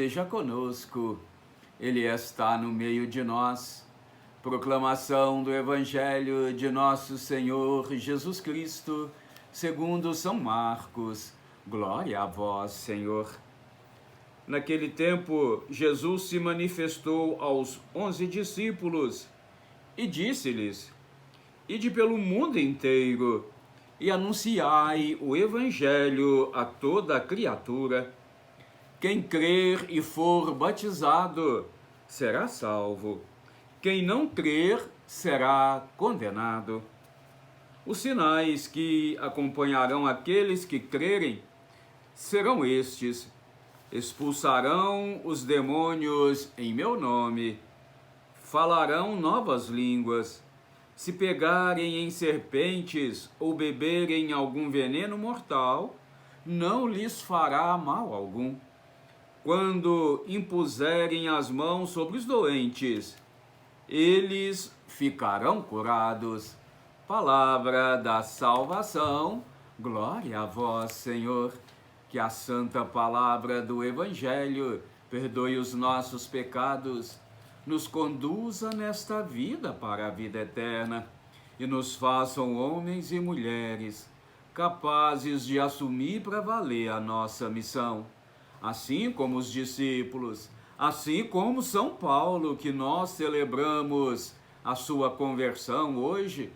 esteja conosco, Ele está no meio de nós. Proclamação do Evangelho de nosso Senhor Jesus Cristo, segundo São Marcos. Glória a vós, Senhor. Naquele tempo, Jesus se manifestou aos 11 discípulos e disse-lhes: Ide pelo mundo inteiro e anunciai o Evangelho a toda a criatura. Quem crer e for batizado será salvo. Quem não crer será condenado. Os sinais que acompanharão aqueles que crerem serão estes: expulsarão os demônios em meu nome, falarão novas línguas, se pegarem em serpentes ou beberem algum veneno mortal, não lhes fará mal algum. Quando impuserem as mãos sobre os doentes, eles ficarão curados. Palavra da salvação, glória a vós, Senhor. Que a santa palavra do Evangelho perdoe os nossos pecados, nos conduza nesta vida para a vida eterna e nos façam homens e mulheres capazes de assumir para valer a nossa missão. Assim como os discípulos, assim como São Paulo, que nós celebramos a sua conversão hoje,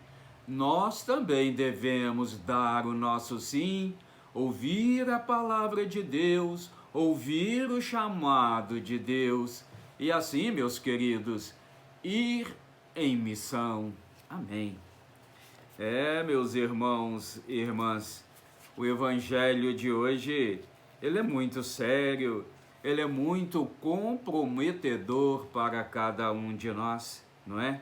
nós também devemos dar o nosso sim, ouvir a palavra de Deus, ouvir o chamado de Deus e assim, meus queridos, ir em missão. Amém. Meus irmãos e irmãs, o Evangelho de hoje, ele é muito sério, ele é muito comprometedor para cada um de nós, não é?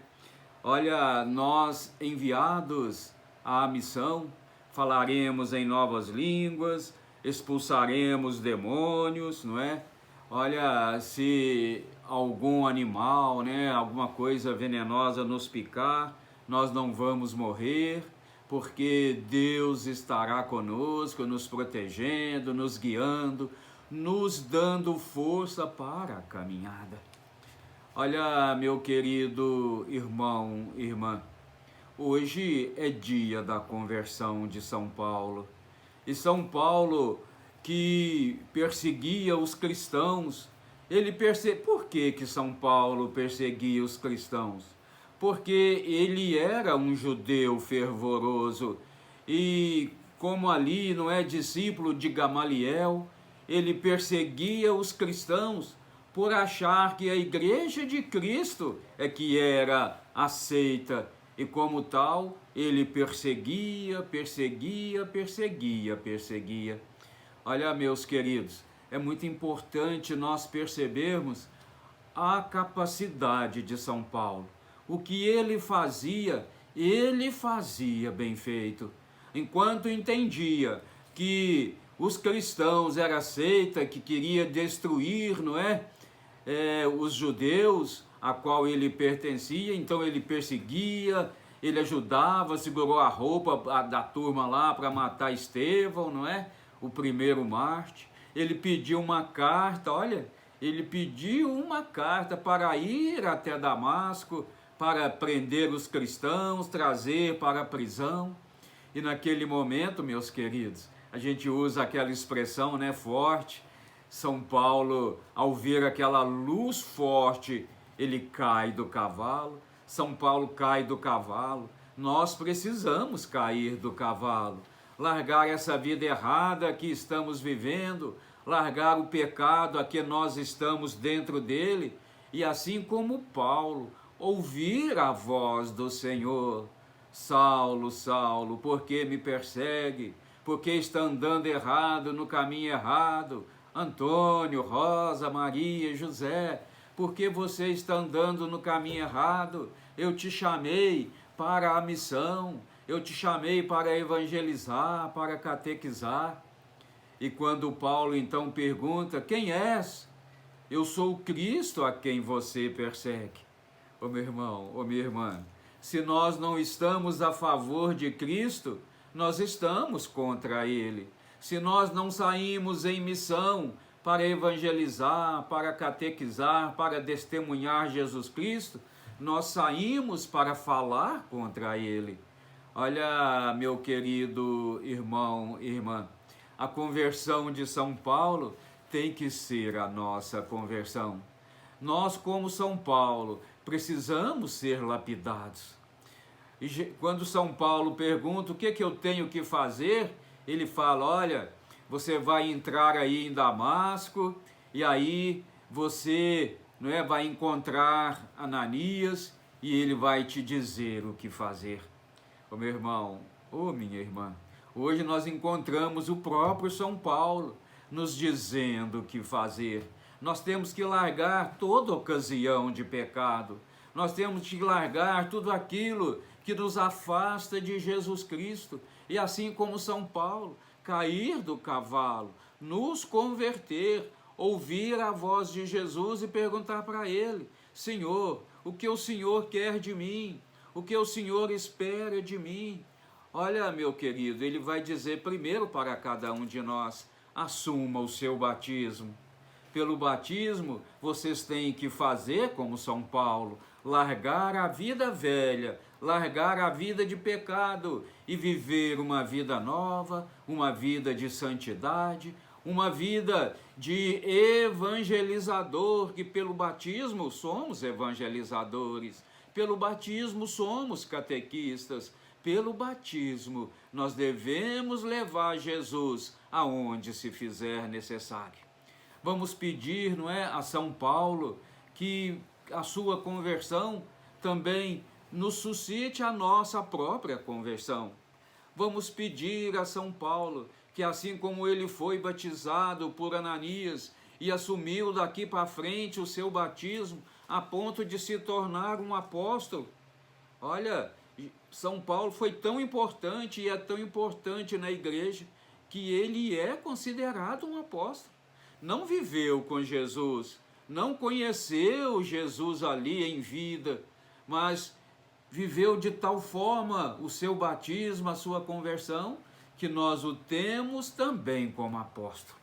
Olha, nós enviados à missão, falaremos em novas línguas, expulsaremos demônios, não é? Olha, se algum animal, né, alguma coisa venenosa nos picar, nós não vamos morrer, porque Deus estará conosco, nos protegendo, nos guiando, nos dando força para a caminhada. Olha, meu querido irmão, irmã, hoje é dia da conversão de São Paulo. E São Paulo, que perseguia os cristãos, por que São Paulo perseguia os cristãos? Porque ele era um judeu fervoroso e, como ali não é discípulo de Gamaliel, ele perseguia os cristãos por achar que a igreja de Cristo é que era aceita, e como tal, ele perseguia. Olha, meus queridos, é muito importante nós percebermos a capacidade de São Paulo. O que ele fazia bem feito. Enquanto entendia que os cristãos era seita que queria destruir, não é? Os judeus a qual ele pertencia, então ele perseguia, ele ajudava, segurou a roupa da turma lá para matar Estevão, não é? O primeiro mártir. Ele pediu uma carta, ele pediu uma carta para ir até Damasco, para prender os cristãos, trazer para a prisão. E naquele momento, meus queridos, a gente usa aquela expressão, né, forte. São Paulo, ao ver aquela luz forte, ele cai do cavalo. São Paulo cai do cavalo. Nós precisamos cair do cavalo, largar essa vida errada que estamos vivendo, largar o pecado a que nós estamos dentro dele, e assim como Paulo, ouvir a voz do Senhor: Saulo, Saulo, por que me persegue? Por que está andando errado, no caminho errado? Antônio, Rosa, Maria, José, por que você está andando no caminho errado? Eu te chamei para a missão, eu te chamei para evangelizar, para catequizar. E quando Paulo então pergunta: quem és? Eu sou o Cristo a quem você persegue. Ô meu irmão, ô minha irmã, se nós não estamos a favor de Cristo, nós estamos contra Ele. Se nós não saímos em missão para evangelizar, para catequizar, para testemunhar Jesus Cristo, nós saímos para falar contra ele. Olha, meu querido irmão e irmã, a conversão de São Paulo tem que ser a nossa conversão. Nós, como São Paulo, precisamos ser lapidados. E quando São Paulo pergunta o que eu tenho que fazer, ele fala, olha, você vai entrar aí em Damasco e aí você vai encontrar Ananias e ele vai te dizer o que fazer. Ô meu irmão, ô minha irmã, hoje nós encontramos o próprio São Paulo nos dizendo o que fazer. Nós temos que largar toda ocasião de pecado. Nós temos que largar tudo aquilo que nos afasta de Jesus Cristo. E assim como São Paulo, cair do cavalo, nos converter, ouvir a voz de Jesus e perguntar para ele, Senhor, o que o Senhor quer de mim? O que o Senhor espera de mim? Olha, meu querido, ele vai dizer primeiro para cada um de nós, assuma o seu batismo. Pelo batismo, vocês têm que fazer como São Paulo, largar a vida velha, largar a vida de pecado e viver uma vida nova, uma vida de santidade, uma vida de evangelizador, que pelo batismo somos evangelizadores, pelo batismo somos catequistas, pelo batismo nós devemos levar Jesus aonde se fizer necessário. Vamos pedir, a São Paulo que a sua conversão também nos suscite a nossa própria conversão. Vamos pedir a São Paulo que assim como ele foi batizado por Ananias e assumiu daqui para frente o seu batismo a ponto de se tornar um apóstolo. Olha, São Paulo foi tão importante e é tão importante na igreja que ele é considerado um apóstolo. Não viveu com Jesus, não conheceu Jesus ali em vida, mas viveu de tal forma o seu batismo, a sua conversão, que nós o temos também como apóstolo.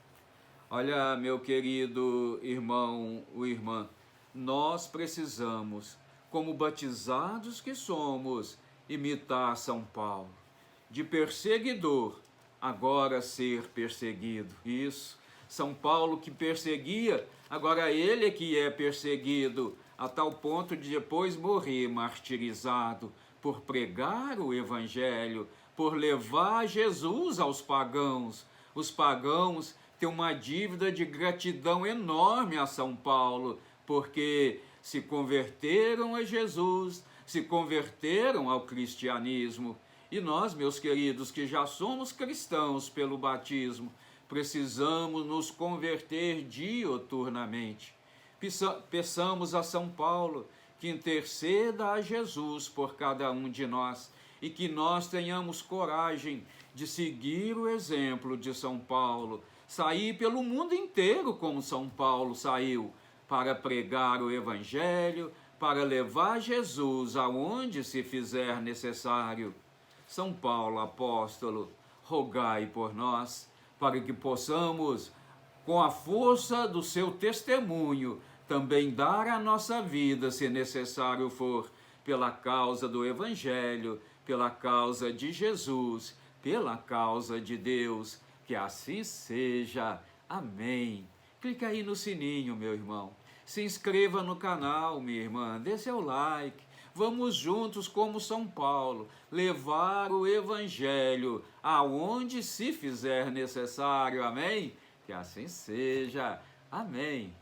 Olha, meu querido irmão ou irmã, nós precisamos, como batizados que somos, imitar São Paulo. De perseguidor, agora ser perseguido. Isso. São Paulo que perseguia, agora ele que é perseguido, a tal ponto de depois morrer martirizado por pregar o Evangelho, por levar Jesus aos pagãos. Os pagãos têm uma dívida de gratidão enorme a São Paulo, porque se converteram a Jesus, se converteram ao cristianismo. E nós, meus queridos, que já somos cristãos pelo batismo, precisamos nos converter diuturnamente. Peçamos a São Paulo que interceda a Jesus por cada um de nós e que nós tenhamos coragem de seguir o exemplo de São Paulo, sair pelo mundo inteiro como São Paulo saiu, para pregar o Evangelho, para levar Jesus aonde se fizer necessário. São Paulo, apóstolo, rogai por nós, para que possamos, com a força do seu testemunho, também dar a nossa vida, se necessário for, pela causa do Evangelho, pela causa de Jesus, pela causa de Deus. Que assim seja. Amém. Clica aí no sininho, meu irmão. Se inscreva no canal, minha irmã. Dê seu like. Vamos juntos, como São Paulo, levar o Evangelho aonde se fizer necessário. Amém? Que assim seja. Amém.